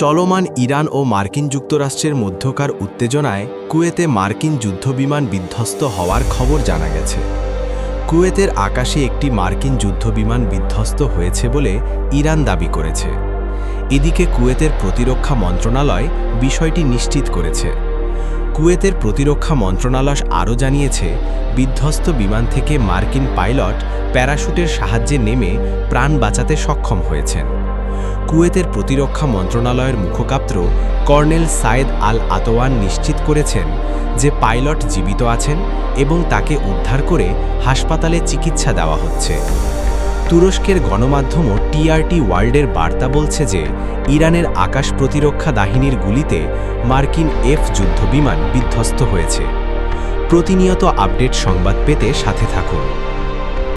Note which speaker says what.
Speaker 1: চলমান ইরান ও মার্কিন যুক্তরাষ্ট্রের মধ্যকার উত্তেজনায় কুয়েতে মার্কিন যুদ্ধবিমান বিধ্বস্ত হওয়ার খবর জানা গেছে। কুয়েতের আকাশে একটি মার্কিন যুদ্ধবিমান বিধ্বস্ত হয়েছে বলে ইরান দাবি করেছে। এদিকে কুয়েতের প্রতিরক্ষা মন্ত্রণালয় বিষয়টি নিশ্চিত করেছে। কুয়েতের প্রতিরক্ষা মন্ত্রণালয় আরও জানিয়েছে, বিধ্বস্ত বিমান থেকে মার্কিন পাইলট প্যারাশুটের সাহায্যে নেমে প্রাণ বাঁচাতে সক্ষম হয়েছেন। কুয়েতের প্রতিরক্ষা মন্ত্রণালয়ের মুখপাত্র কর্নেল সায়েদ আল আতওয়ান নিশ্চিত করেছেন যে পাইলট জীবিত আছেন এবং তাকে উদ্ধার করে হাসপাতালে চিকিৎসা দেওয়া হচ্ছে। তুরস্কের গণমাধ্যম টিআরটি ওয়ার্ল্ডের বার্তা বলছে যে ইরানের আকাশ প্রতিরক্ষা বাহিনীর গুলিতে মার্কিন এফ যুদ্ধবিমান বিধ্বস্ত হয়েছে। প্রতিনিয়ত আপডেট সংবাদ পেতে সাথে থাকুন।